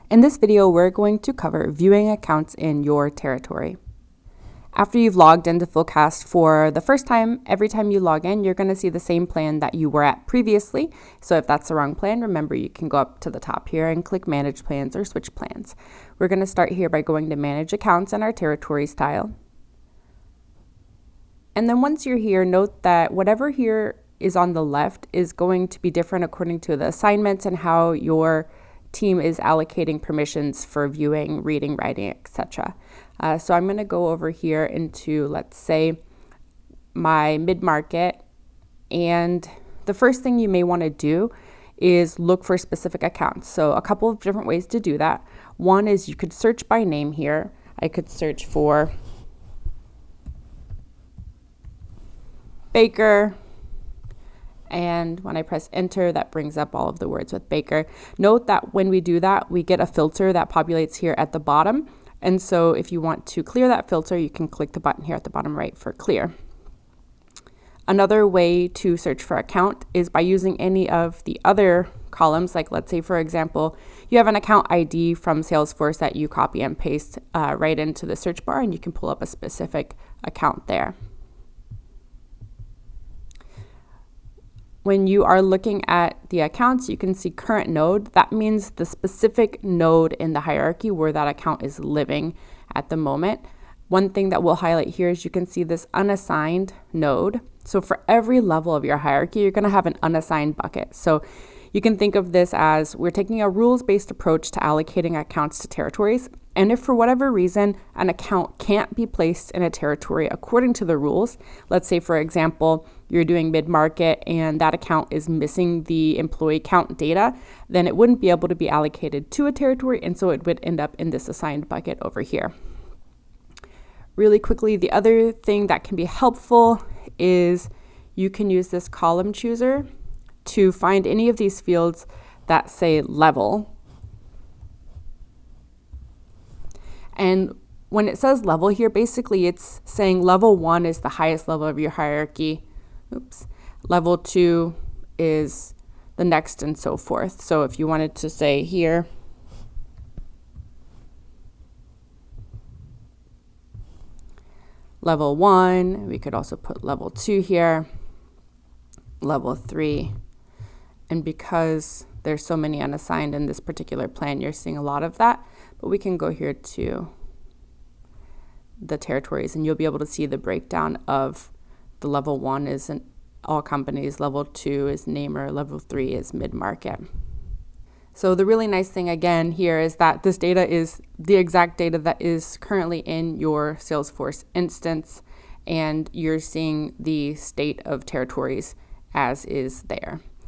In this video, we're going to cover viewing accounts in your territory. After you've logged into FullCast for the first time, every time you log in, you're going to see the same plan that you were at previously. So if that's the wrong plan, remember you can go up to the top here and click Manage Plans or Switch Plans. We're going to start here by going to Manage Accounts in our territories tile. And then once you're here, note that whatever here is on the left is going to be different according to the assignments and how your team is allocating permissions for viewing, reading, writing, etc. So I'm going to go over here into, let's say, my mid-market, and the first thing you may want to do is look for specific accounts. So a couple of different ways to do that. One is you could search by name here. I could search for Baker, and when I press enter, that brings up all of the words with Baker. Note that when we do that, we get a filter that populates here at the bottom. And so if you want to clear that filter, you can click the button here at the bottom right for clear. Another way to search for account is by using any of the other columns. Like let's say, for example, you have an account ID from Salesforce that you copy and paste right into the search bar, and you can pull up a specific account there. When you are looking at the accounts, you can see current node. That means the specific node in the hierarchy where that account is living at the moment. One thing that we'll highlight here is you can see this unassigned node. So for every level of your hierarchy, you're going to have an unassigned bucket. So you can think of this as we're taking a rules-based approach to allocating accounts to territories. And if for whatever reason an account can't be placed in a territory according to the rules, let's say, for example, you're doing mid-market and that account is missing the employee count data, then it wouldn't be able to be allocated to a territory, and so it would end up in this assigned bucket over here. Really quickly, the other thing that can be helpful is you can use this column chooser to find any of these fields that say level. And when it says level here, basically it's saying level 1 is the highest level of your hierarchy. Level 2 is the next, and so forth. So if you wanted to say here, level 1, we could also put level 2 here, level 3. And because there's so many unassigned in this particular plan, you're seeing a lot of that. But we can go here to the territories, and you'll be able to see the breakdown of the level 1 is in all companies, level 2 is namer, level 3 is mid-market. So the really nice thing again here is that this data is the exact data that is currently in your Salesforce instance, and you're seeing the state of territories as is there.